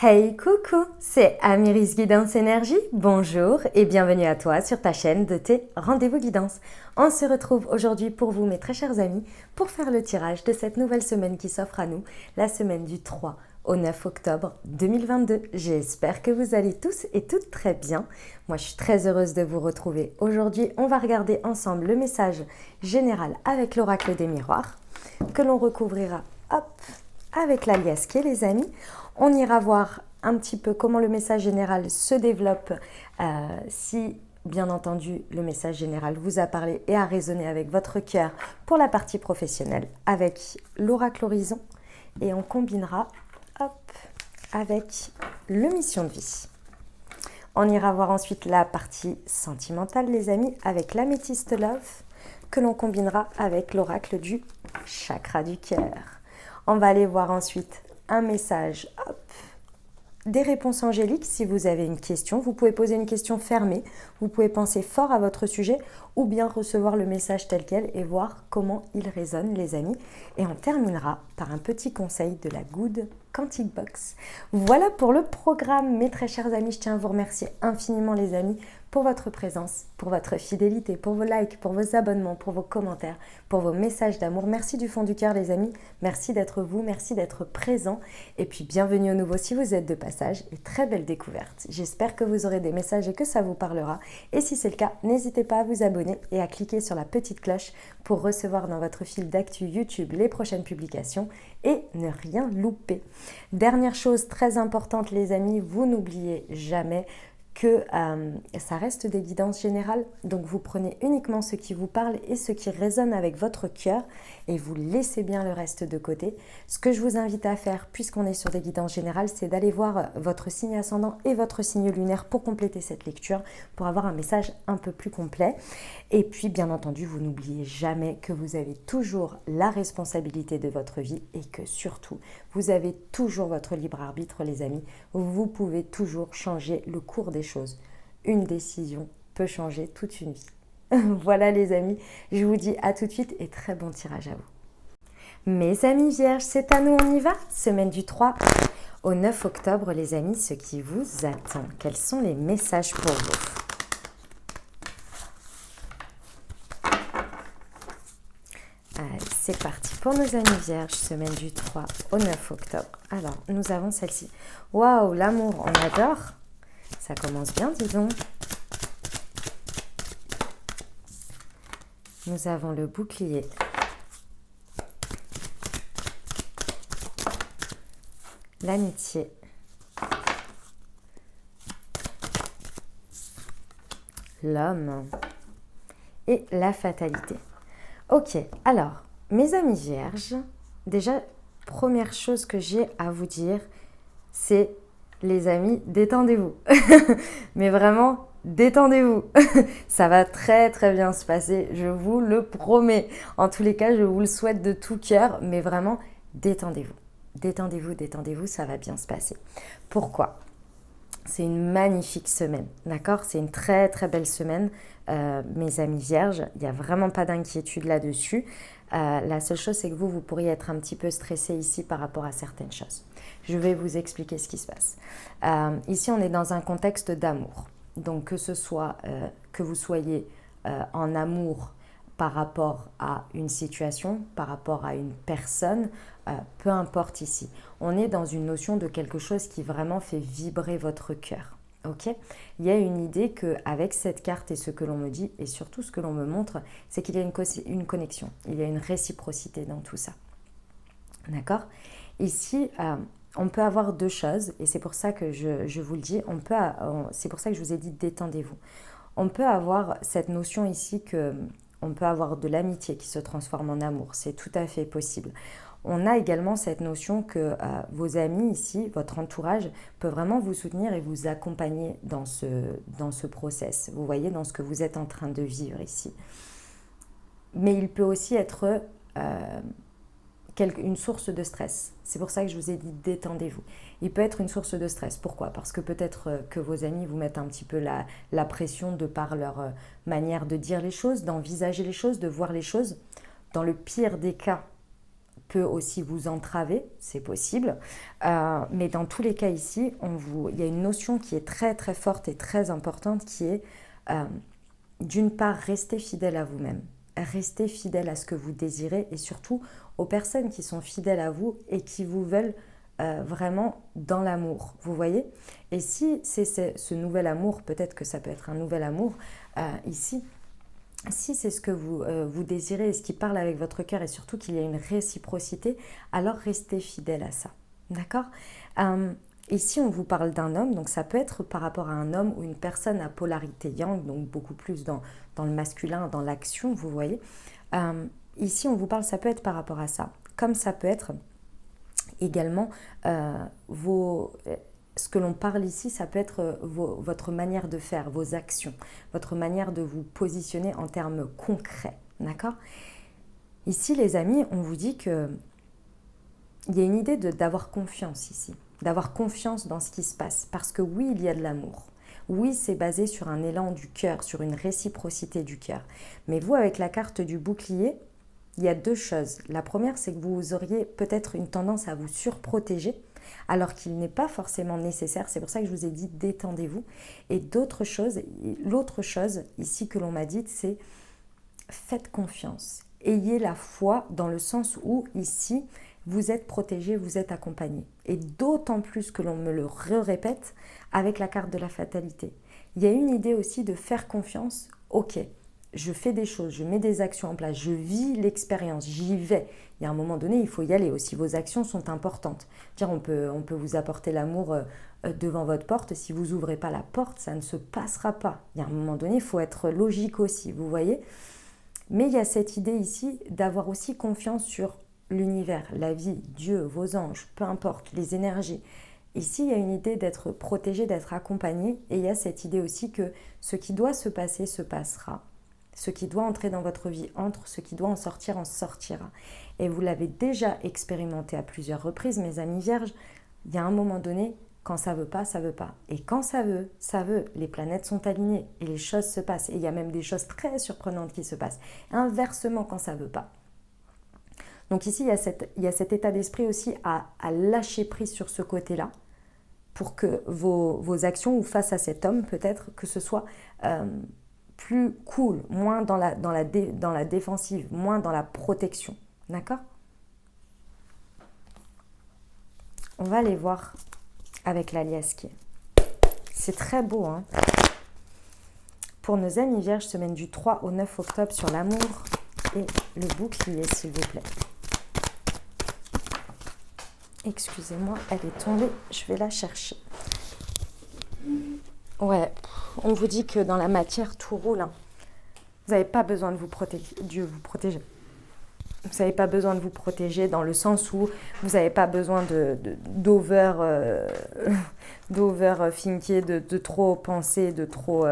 Hey coucou, c'est Amiris Guidance Énergie, bonjour et bienvenue à toi sur ta chaîne de tes rendez-vous guidance. On se retrouve aujourd'hui pour vous mes très chers amis pour faire le tirage de cette nouvelle semaine qui s'offre à nous, la semaine du 3 au 9 octobre 2022. J'espère que vous allez tous et toutes très bien. Moi je suis très heureuse de vous retrouver. Aujourd'hui on va regarder ensemble le message général avec l'oracle des miroirs que l'on recouvrira avec l'alias qui est les amis. On ira voir un petit peu comment le message général se développe si, bien entendu, le message général vous a parlé et a résonné avec votre cœur pour la partie professionnelle avec l'oracle horizon et on combinera avec le mission de vie. On ira voir ensuite la partie sentimentale, les amis, avec l'améthyste love que l'on combinera avec l'oracle du chakra du cœur. On va aller voir ensuite un message, des réponses angéliques. Si vous avez une question, vous pouvez poser une question fermée, vous pouvez penser fort à votre sujet ou bien recevoir le message tel quel et voir comment il résonne, les amis. Et on terminera par un petit conseil de la Good Quantic Box. Voilà pour le programme, mes très chers amis. Je tiens à vous remercier infiniment, les amis, pour votre présence, pour votre fidélité, pour vos likes, pour vos abonnements, pour vos commentaires, pour vos messages d'amour. Merci du fond du cœur, les amis. Merci d'être vous, merci d'être présent. Et puis, bienvenue au nouveau si vous êtes de passage et très belle découverte. J'espère que vous aurez des messages et que ça vous parlera. Et si c'est le cas, n'hésitez pas à vous abonner et à cliquer sur la petite cloche pour recevoir dans votre fil d'actu YouTube les prochaines publications et ne rien louper. Dernière chose très importante, les amis, vous n'oubliez jamais que ça reste des guidances générales, donc vous prenez uniquement ce qui vous parle et ce qui résonne avec votre cœur et vous laissez bien le reste de côté. Ce que je vous invite à faire, puisqu'on est sur des guidances générales, c'est d'aller voir votre signe ascendant et votre signe lunaire pour compléter cette lecture, pour avoir un message un peu plus complet. Et puis, bien entendu, vous n'oubliez jamais que vous avez toujours la responsabilité de votre vie et que surtout, vous avez toujours votre libre arbitre, les amis. Vous pouvez toujours changer le cours des choses. Une décision peut changer toute une vie. Voilà, les amis, je vous dis à tout de suite et très bon tirage à vous. Mes amis vierges, c'est à nous, on y va. Semaine du 3 au 9 octobre, les amis, ce qui vous attend. Quels sont les messages pour vous? Allez, c'est parti pour nos amis vierges, semaine du 3 au 9 octobre. Alors, nous avons celle-ci. Waouh, l'amour, on adore. Ça commence bien, dis donc. Nous avons le bouclier. L'amitié. L'homme. Et la fatalité. Ok, alors, mes amis vierges, déjà, première chose que j'ai à vous dire, c'est, les amis, détendez-vous. Mais vraiment, détendez-vous. Ça va très très bien se passer, je vous le promets. En tous les cas, je vous le souhaite de tout cœur, mais vraiment, détendez-vous. Détendez-vous, détendez-vous, ça va bien se passer. Pourquoi ? C'est une magnifique semaine, d'accord? C'est une très très belle semaine, mes amis vierges. Il n'y a vraiment pas d'inquiétude là-dessus. La seule chose, c'est que vous pourriez être un petit peu stressé ici par rapport à certaines choses. Je vais vous expliquer ce qui se passe. Ici, on est dans un contexte d'amour. Donc, que ce soit que vous soyez en amour par rapport à une situation, par rapport à une personne, peu importe ici. On est dans une notion de quelque chose qui vraiment fait vibrer votre cœur. Okay, il y a une idée qu'avec cette carte et ce que l'on me dit, et surtout ce que l'on me montre, c'est qu'il y a une connexion, il y a une réciprocité dans tout ça. D'accord ? Ici, on peut avoir deux choses, et c'est pour ça que je vous le dis, c'est pour ça que je vous ai dit détendez-vous. On peut avoir cette notion ici qu'on peut avoir de l'amitié qui se transforme en amour, c'est tout à fait possible. On a également cette notion que vos amis ici, votre entourage, peut vraiment vous soutenir et vous accompagner dans ce process. Vous voyez, dans ce que vous êtes en train de vivre ici. Mais il peut aussi être une source de stress. C'est pour ça que je vous ai dit détendez-vous. Il peut être une source de stress. Pourquoi ? Parce que peut-être que vos amis vous mettent un petit peu la pression de par leur manière de dire les choses, d'envisager les choses, de voir les choses. Dans le pire des cas, peut aussi vous entraver, c'est possible. Mais dans tous les cas ici, il y a une notion qui est très très forte et très importante qui est d'une part, restez fidèle à vous-même. Restez fidèle à ce que vous désirez et surtout aux personnes qui sont fidèles à vous et qui vous veulent vraiment dans l'amour, vous voyez. Et si c'est ce nouvel amour, peut-être que ça peut être un nouvel amour ici, si c'est ce que vous désirez et ce qui parle avec votre cœur et surtout qu'il y a une réciprocité, alors restez fidèle à ça, d'accord. Ici, on vous parle d'un homme, donc ça peut être par rapport à un homme ou une personne à polarité yang, donc beaucoup plus dans le masculin, dans l'action, vous voyez. Ici, on vous parle, ça peut être par rapport à ça, comme ça peut être également ce que l'on parle ici, ça peut être votre manière de faire, vos actions, votre manière de vous positionner en termes concrets, d'accord. Ici, les amis, on vous dit que il y a une idée d'avoir confiance ici, d'avoir confiance dans ce qui se passe, parce que oui, il y a de l'amour. Oui, c'est basé sur un élan du cœur, sur une réciprocité du cœur. Mais vous, avec la carte du bouclier, il y a deux choses. La première, c'est que vous auriez peut-être une tendance à vous surprotéger, alors qu'il n'est pas forcément nécessaire. C'est pour ça que je vous ai dit détendez-vous. Et l'autre chose ici que l'on m'a dit, c'est faites confiance. Ayez la foi dans le sens où ici, vous êtes protégé, vous êtes accompagné. Et d'autant plus que l'on me le répète avec la carte de la fatalité. Il y a une idée aussi de faire confiance. Ok, je fais des choses, je mets des actions en place, je vis l'expérience, j'y vais. Il y a un moment donné, il faut y aller aussi. Vos actions sont importantes. On peut vous apporter l'amour devant votre porte. Si vous n'ouvrez pas la porte, ça ne se passera pas. Il y a un moment donné, il faut être logique aussi, vous voyez. Mais il y a cette idée ici d'avoir aussi confiance sur l'univers, la vie, Dieu, vos anges, peu importe, les énergies. Ici, il y a une idée d'être protégé, d'être accompagné. Et il y a cette idée aussi que ce qui doit se passer se passera. Ce qui doit entrer dans votre vie entre, ce qui doit en sortira. Et vous l'avez déjà expérimenté à plusieurs reprises, mes amis vierges. Il y a un moment donné, quand ça veut pas, ça veut pas. Et quand ça veut, ça veut. Les planètes sont alignées et les choses se passent. Et il y a même des choses très surprenantes qui se passent. Inversement, quand ça veut pas. Donc ici, il y a cet état d'esprit aussi à lâcher prise sur ce côté-là pour que vos actions ou face à cet homme, peut-être que ce soit plus cool, moins dans la défensive, moins dans la protection. D'accord ? On va aller voir avec l'alias qui est. C'est très beau, hein ? Pour nos amis vierges, semaine du 3 au 9 octobre sur l'amour et le bouclier, s'il vous plaît. Excusez-moi, elle est tombée, je vais la chercher. Ouais, on vous dit que dans la matière, tout roule. Hein. Vous n'avez pas besoin de vous protéger, Dieu vous protéger. Vous n'avez pas besoin de vous protéger dans le sens où vous n'avez pas besoin d'overthinker, de trop penser, de trop...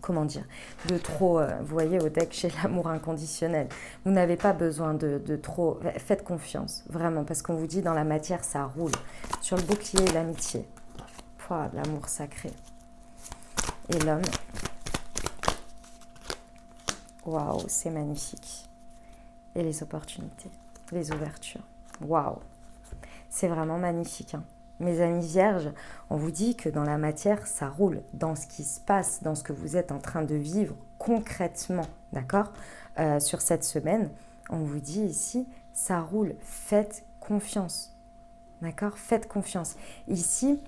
vous voyez, au deck, chez l'amour inconditionnel. Vous n'avez pas besoin de trop... Faites confiance, vraiment, parce qu'on vous dit dans la matière, ça roule. Sur le bouclier, l'amitié. L'amour sacré. Et l'homme. Waouh, c'est magnifique. Et les opportunités, les ouvertures. Waouh, c'est vraiment magnifique, hein. Mes amis vierges, on vous dit que dans la matière, ça roule. Dans ce qui se passe, dans ce que vous êtes en train de vivre concrètement, d'accord, sur cette semaine, on vous dit ici, ça roule. Faites confiance, d'accord, faites confiance. Ici,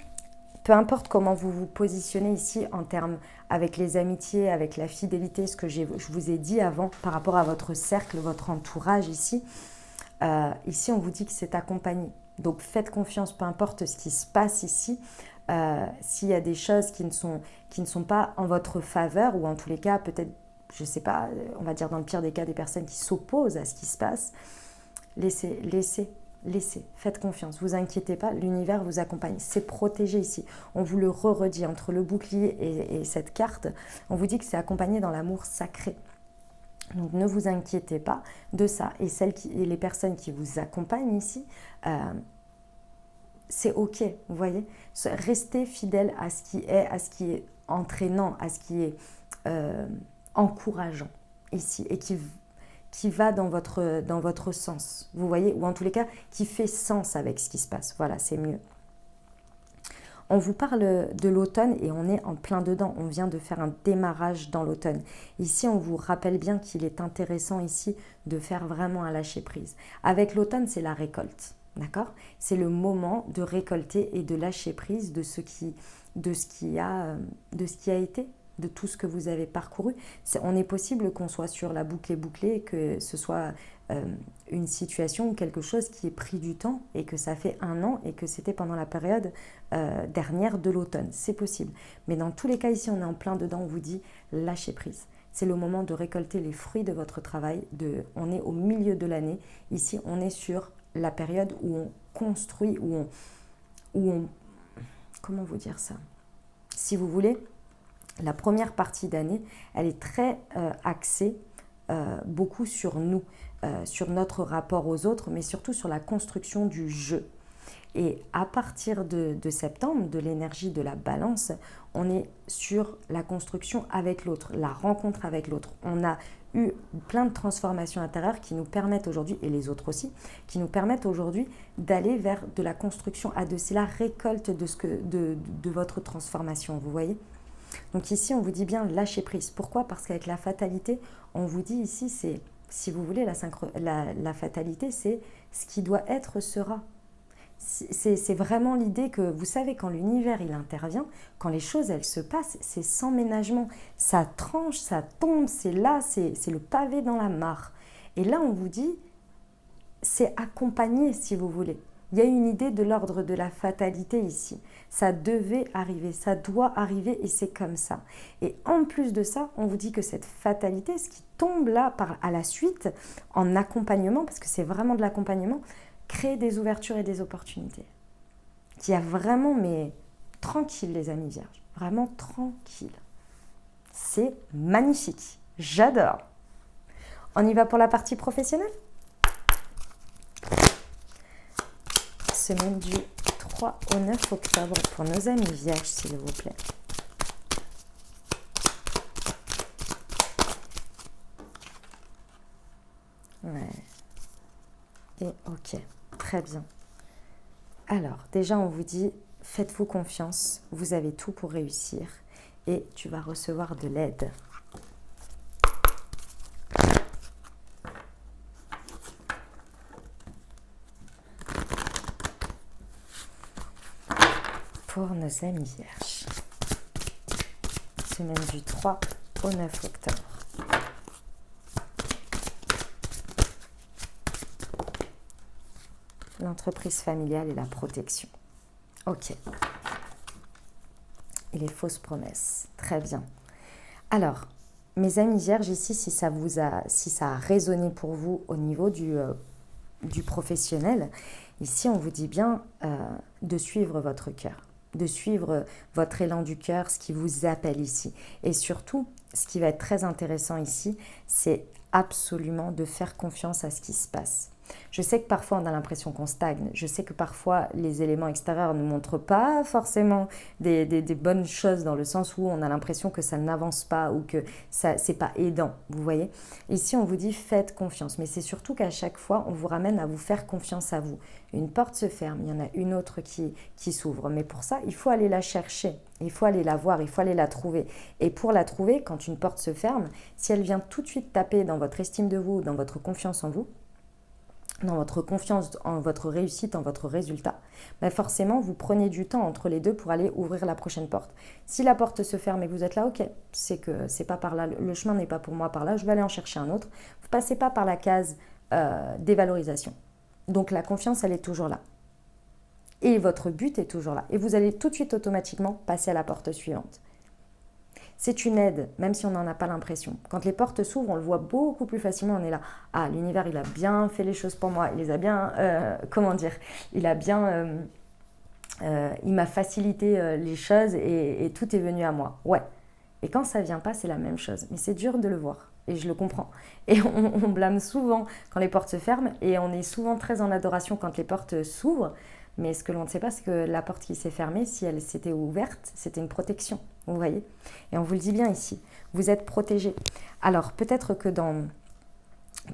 peu importe comment vous vous positionnez ici en termes avec les amitiés, avec la fidélité, ce que je vous ai dit avant par rapport à votre cercle, votre entourage ici, ici on vous dit que c'est accompagné. Donc faites confiance, peu importe ce qui se passe ici. S'il y a des choses qui ne sont pas en votre faveur, ou en tous les cas, peut-être, je ne sais pas, on va dire dans le pire des cas, des personnes qui s'opposent à ce qui se passe, laissez, faites confiance, vous inquiétez pas, l'univers vous accompagne, c'est protégé ici. On vous le redit, entre le bouclier et cette carte, on vous dit que c'est accompagné dans l'amour sacré. Donc ne vous inquiétez pas de ça. Et les personnes qui vous accompagnent ici, c'est ok, vous voyez. Restez fidèle à ce qui est entraînant, à ce qui est encourageant ici et qui qui va dans votre sens, vous voyez, ou en tous les cas, qui fait sens avec ce qui se passe. Voilà, c'est mieux. On vous parle de l'automne et on est en plein dedans. On vient de faire un démarrage dans l'automne. Ici, on vous rappelle bien qu'il est intéressant ici de faire vraiment un lâcher-prise. Avec l'automne, c'est la récolte, d'accord? C'est le moment de récolter et de lâcher prise de ce qui a été, de tout ce que vous avez parcouru. On est possible qu'on soit sur la boucle et bouclée, que ce soit une situation ou quelque chose qui est pris du temps et que ça fait 1 an et que c'était pendant la période dernière de l'automne. C'est possible. Mais dans tous les cas, ici, on est en plein dedans, on vous dit lâchez prise. C'est le moment de récolter les fruits de votre travail. On est au milieu de l'année. Ici, on est sur la période où on construit, où on comment vous dire ça? Si vous voulez, la première partie d'année, elle est très axée beaucoup sur nous, sur notre rapport aux autres, mais surtout sur la construction du jeu. Et à partir de septembre, de l'énergie de la balance, on est sur la construction avec l'autre, la rencontre avec l'autre. On a eu plein de transformations intérieures qui nous permettent aujourd'hui, et les autres aussi, qui nous permettent aujourd'hui d'aller vers de la construction à deux. C'est la récolte de votre transformation, vous voyez ? Donc ici, on vous dit bien lâcher prise. Pourquoi ? Parce qu'avec la fatalité, on vous dit ici, c'est, si vous voulez, la fatalité, c'est ce qui doit être sera. C'est vraiment l'idée que, vous savez, quand l'univers il intervient, quand les choses elles se passent, c'est sans ménagement. Ça tranche, ça tombe, c'est là, c'est le pavé dans la mare. Et là, on vous dit, c'est accompagné, si vous voulez. Il y a une idée de l'ordre de la fatalité ici. Ça devait arriver, ça doit arriver et c'est comme ça. Et en plus de ça, on vous dit que cette fatalité, ce qui tombe là à la suite, en accompagnement, parce que c'est vraiment de l'accompagnement, crée des ouvertures et des opportunités. Qui a vraiment, mais tranquille les amis vierges, vraiment tranquille. C'est magnifique, j'adore. On y va pour la partie professionnelle ? Semaine du 3 au 9 octobre pour nos amis vierges, s'il vous plaît. Ouais. Et ok, très bien. Alors, déjà, on vous dit, faites-vous confiance, vous avez tout pour réussir et tu vas recevoir de l'aide. Pour nos amis vierges, semaine du 3 au 9 octobre. L'entreprise familiale et la protection. Ok. Et les fausses promesses. Très bien. Alors, mes amis vierges, ici, si ça a résonné pour vous au niveau du professionnel, ici, on vous dit bien de suivre votre cœur, de suivre votre élan du cœur, ce qui vous appelle ici. Et surtout, ce qui va être très intéressant ici, c'est absolument de faire confiance à ce qui se passe. Je sais que parfois on a l'impression qu'on stagne, je sais que parfois les éléments extérieurs ne montrent pas forcément des bonnes choses dans le sens où on a l'impression que ça n'avance pas ou que ça c'est pas aidant, vous voyez. Ici on vous dit faites confiance, mais c'est surtout qu'à chaque fois on vous ramène à vous faire confiance à vous. Une porte se ferme, il y en a une autre qui s'ouvre, mais pour ça il faut aller la chercher, il faut aller la voir, il faut aller la trouver. Et pour la trouver, quand une porte se ferme, si elle vient tout de suite taper dans votre estime de vous, dans votre confiance en vous, dans votre confiance en votre réussite, en votre résultat, ben forcément, vous prenez du temps entre les deux pour aller ouvrir la prochaine porte. Si la porte se ferme et que vous êtes là, ok, c'est que c'est pas par là, le chemin n'est pas pour moi par là, je vais aller en chercher un autre. Vous ne passez pas par la case dévalorisation. Donc la confiance, elle est toujours là. Et votre but est toujours là. Et vous allez tout de suite automatiquement passer à la porte suivante. C'est une aide, même si on n'en a pas l'impression. Quand les portes s'ouvrent, on le voit beaucoup plus facilement. On est là, ah, l'univers, il a bien fait les choses pour moi. Il les a bien, il m'a facilité les choses et tout est venu à moi. Ouais. Et quand ça vient pas, c'est la même chose. Mais c'est dur de le voir. Et je le comprends. Et on blâme souvent quand les portes se ferment. Et on est souvent très en adoration quand les portes s'ouvrent. Mais ce que l'on ne sait pas, c'est que la porte qui s'est fermée, si elle s'était ouverte, c'était une protection, vous voyez. Et on vous le dit bien ici, vous êtes protégé. Alors peut-être que dans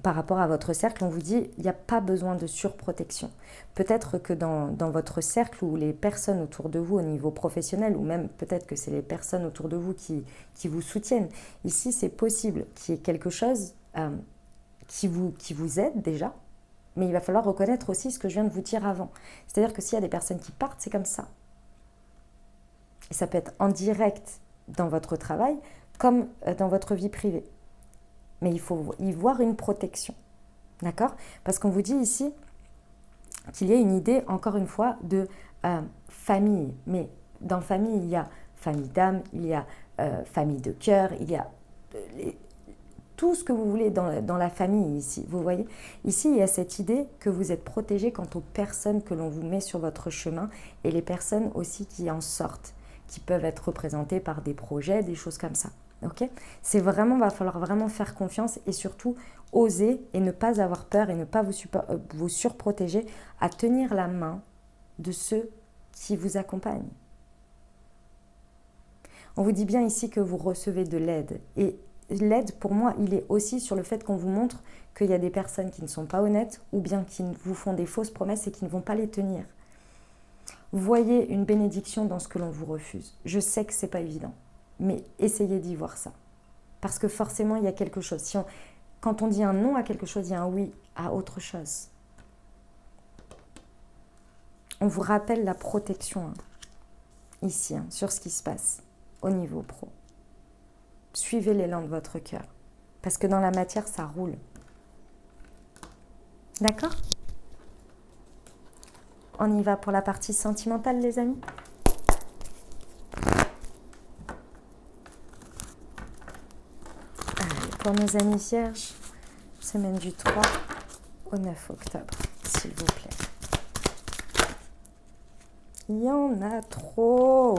par rapport à votre cercle, on vous dit il n'y a pas besoin de surprotection. Peut-être que dans votre cercle ou les personnes autour de vous au niveau professionnel, ou même peut-être que c'est les personnes autour de vous qui vous soutiennent, ici c'est possible qu'il y ait quelque chose qui vous aide déjà, mais il va falloir reconnaître aussi ce que je viens de vous dire avant. C'est-à-dire que s'il y a des personnes qui partent, c'est comme ça. Et ça peut être en direct dans votre travail comme dans votre vie privée. Mais il faut y voir une protection. D'accord? Parce qu'on vous dit ici qu'il y a une idée, encore une fois, de famille. Mais dans famille, il y a famille d'âme, il y a famille de cœur, il y a tout ce que vous voulez dans la famille ici. Vous voyez? Ici, il y a cette idée que vous êtes protégé quant aux personnes que l'on vous met sur votre chemin et les personnes aussi qui en sortent, qui peuvent être représentées par des projets, des choses comme ça. Ok, c'est vraiment, va falloir vraiment faire confiance et surtout oser et ne pas avoir peur et ne pas vous surprotéger à tenir la main de ceux qui vous accompagnent. On vous dit bien ici que vous recevez de l'aide et l'aide pour moi il est aussi sur le fait qu'on vous montre qu'il y a des personnes qui ne sont pas honnêtes ou bien qui vous font des fausses promesses et qui ne vont pas les tenir. Voyez une bénédiction dans ce que l'on vous refuse. Je sais que ce n'est pas évident. Mais essayez d'y voir ça. Parce que forcément, il y a quelque chose. Quand on dit un non à quelque chose, il y a un oui à autre chose. On vous rappelle la protection ici, sur ce qui se passe au niveau pro. Suivez l'élan de votre cœur. Parce que dans la matière, ça roule. D'accord? On y va pour la partie sentimentale, les amis? Pour nos amis vierges, semaine du 3 au 9 octobre, s'il vous plaît. Il y en a trop.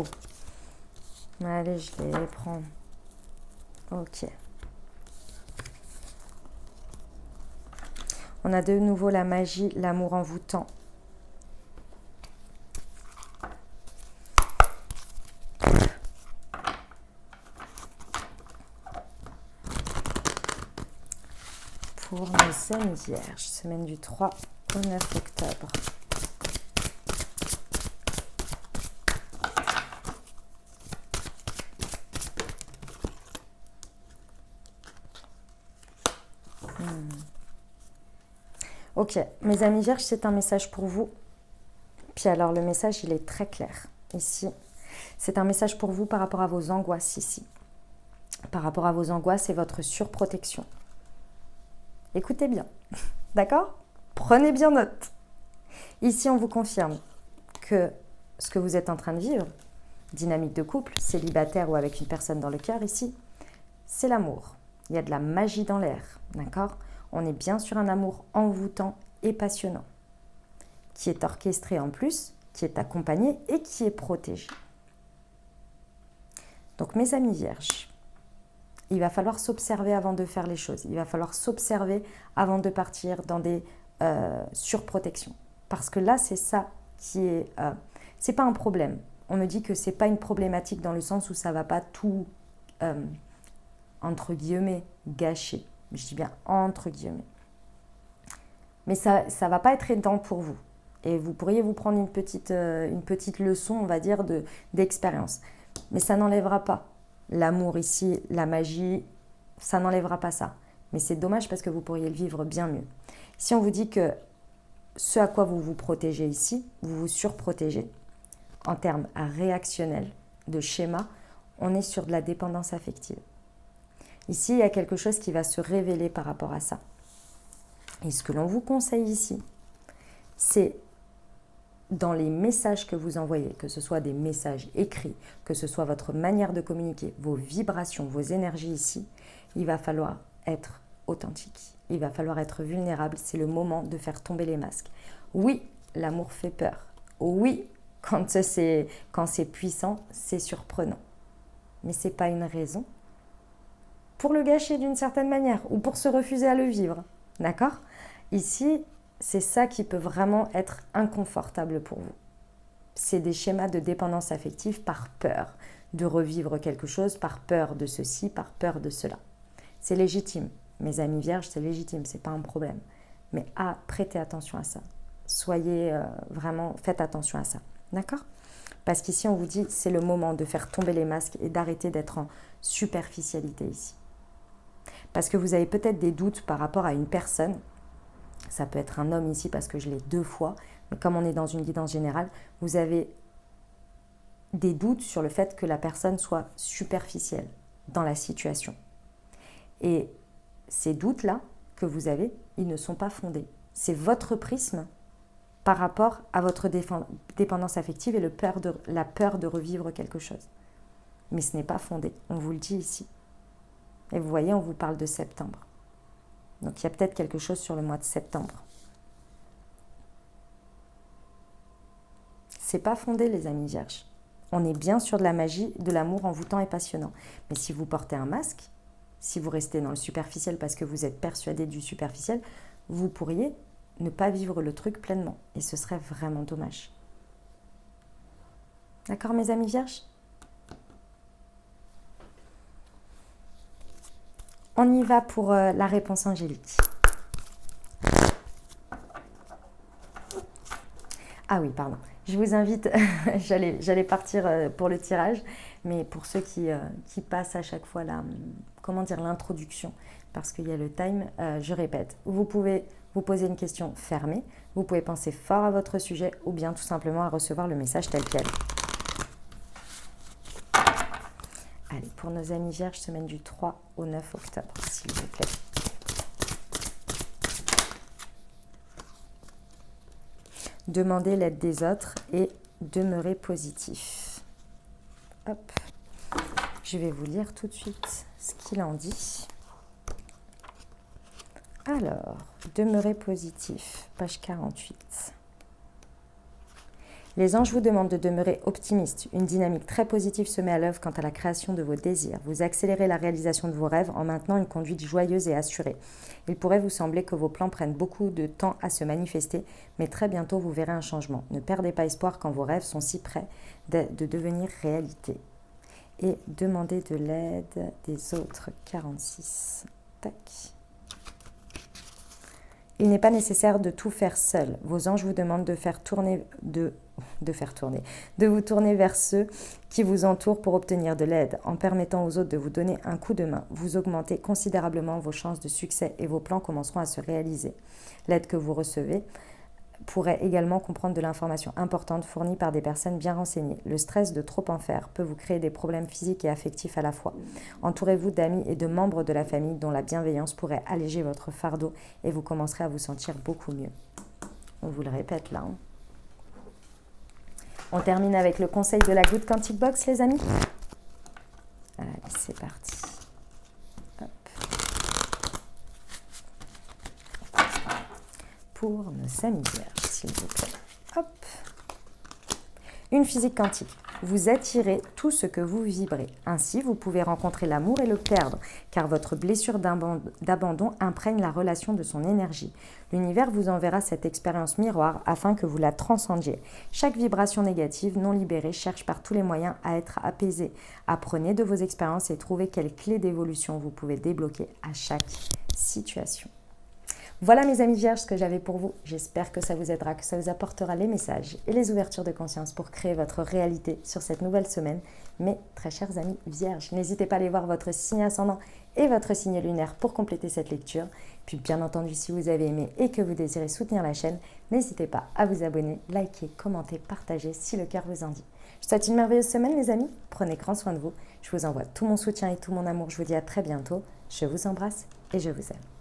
Allez, je les prends. Ok. On a de nouveau la magie, l'amour envoûtant. Pour nos amis vierges, semaine du 3 au 9 octobre. Ok, mes amis vierges, c'est un message pour vous. Puis alors, le message, il est très clair ici. C'est un message pour vous par rapport à vos angoisses ici. Par rapport à vos angoisses et votre surprotection. Écoutez bien, d'accord? Prenez bien note. Ici, on vous confirme que ce que vous êtes en train de vivre, dynamique de couple, célibataire ou avec une personne dans le cœur ici, c'est l'amour. Il y a de la magie dans l'air, d'accord? On est bien sur un amour envoûtant et passionnant, qui est orchestré en plus, qui est accompagné et qui est protégé. Donc mes amis vierges, il va falloir s'observer avant de faire les choses. Il va falloir s'observer avant de partir dans des surprotections. Parce que là, c'est ça qui est... c'est pas un problème. On me dit que c'est pas une problématique dans le sens où ça va pas tout, entre guillemets, gâcher. Je dis bien entre guillemets. Mais ça va pas être aidant pour vous. Et vous pourriez vous prendre une petite leçon, on va dire, d'expérience. Mais ça n'enlèvera pas l'amour ici, la magie, ça n'enlèvera pas ça. Mais c'est dommage parce que vous pourriez le vivre bien mieux. Si on vous dit que ce à quoi vous vous protégez ici, vous vous surprotégez, en termes réactionnels, de schéma, on est sur de la dépendance affective. Ici, il y a quelque chose qui va se révéler par rapport à ça. Et ce que l'on vous conseille ici, c'est dans les messages que vous envoyez, que ce soit des messages écrits, que ce soit votre manière de communiquer, vos vibrations, vos énergies ici, il va falloir être authentique. Il va falloir être vulnérable. C'est le moment de faire tomber les masques. Oui, l'amour fait peur. Oui, quand c'est puissant, c'est surprenant. Mais ce n'est pas une raison pour le gâcher d'une certaine manière ou pour se refuser à le vivre. D'accord? Ici, c'est ça qui peut vraiment être inconfortable pour vous. C'est des schémas de dépendance affective par peur de revivre quelque chose, par peur de ceci, par peur de cela. C'est légitime, Mes amis vierges, c'est légitime, c'est pas un problème. Mais prêtez attention à ça. Soyez vraiment, faites attention à ça. D'accord? Parce qu'ici, on vous dit, c'est le moment de faire tomber les masques et d'arrêter d'être en superficialité ici. Parce que vous avez peut-être des doutes par rapport à une personne. Ça peut être un homme ici parce que je l'ai 2 fois. Mais comme on est dans une guidance générale, vous avez des doutes sur le fait que la personne soit superficielle dans la situation. Et ces doutes-là que vous avez, ils ne sont pas fondés. C'est votre prisme par rapport à votre dépendance affective et la peur de revivre quelque chose. Mais ce n'est pas fondé, on vous le dit ici. Et vous voyez, on vous parle de septembre. Donc il y a peut-être quelque chose sur le mois de septembre. C'est pas fondé, les amis vierges. On est bien sur de la magie, de l'amour envoûtant et passionnant. Mais si vous portez un masque, si vous restez dans le superficiel parce que vous êtes persuadé du superficiel, vous pourriez ne pas vivre le truc pleinement. Et ce serait vraiment dommage. D'accord, mes amis vierges? On y va pour la réponse angélique. Ah oui, pardon. Je vous invite, j'allais partir pour le tirage, mais pour ceux qui passent à chaque fois l'introduction, parce qu'il y a le time, je répète, vous pouvez vous poser une question fermée, vous pouvez penser fort à votre sujet ou bien tout simplement à recevoir le message tel quel. Allez, pour nos amis vierges, semaine du 3 au 9 octobre, s'il vous plaît. Demandez l'aide des autres et demeurez positif. Hop. Je vais vous lire tout de suite ce qu'il en dit. Alors, demeurez positif, page 48. Les anges vous demandent de demeurer optimiste. Une dynamique très positive se met à l'œuvre quant à la création de vos désirs. Vous accélérez la réalisation de vos rêves en maintenant une conduite joyeuse et assurée. Il pourrait vous sembler que vos plans prennent beaucoup de temps à se manifester, mais très bientôt vous verrez un changement. Ne perdez pas espoir quand vos rêves sont si près de devenir réalité. Et demandez de l'aide des autres. 46. Tac. Il n'est pas nécessaire de tout faire seul. Vos anges vous demandent de vous tourner vers ceux qui vous entourent pour obtenir de l'aide. En permettant aux autres de vous donner un coup de main, vous augmentez considérablement vos chances de succès et vos plans commenceront à se réaliser. L'aide que vous recevez pourrait également comprendre de l'information importante fournie par des personnes bien renseignées. Le stress de trop en faire peut vous créer des problèmes physiques et affectifs à la fois. Entourez-vous d'amis et de membres de la famille dont la bienveillance pourrait alléger votre fardeau et vous commencerez à vous sentir beaucoup mieux. On vous le répète là. Hein. On termine avec le conseil de la Good Quantic Box, les amis. Allez, c'est parti. Hop. Pour nos amis vierges, s'il vous plaît. Hop. Une physique quantique. Vous attirez tout ce que vous vibrez. Ainsi, vous pouvez rencontrer l'amour et le perdre, car votre blessure d'abandon imprègne la relation de son énergie. L'univers vous enverra cette expérience miroir afin que vous la transcendiez. Chaque vibration négative non libérée cherche par tous les moyens à être apaisée. Apprenez de vos expériences et trouvez quelles clés d'évolution vous pouvez débloquer à chaque situation. Voilà mes amis vierges ce que j'avais pour vous. J'espère que ça vous aidera, que ça vous apportera les messages et les ouvertures de conscience pour créer votre réalité sur cette nouvelle semaine. Mes très chers amis vierges, n'hésitez pas à aller voir votre signe ascendant et votre signe lunaire pour compléter cette lecture. Puis bien entendu, si vous avez aimé et que vous désirez soutenir la chaîne, n'hésitez pas à vous abonner, liker, commenter, partager si le cœur vous en dit. Je vous souhaite une merveilleuse semaine les amis. Prenez grand soin de vous. Je vous envoie tout mon soutien et tout mon amour. Je vous dis à très bientôt. Je vous embrasse et je vous aime.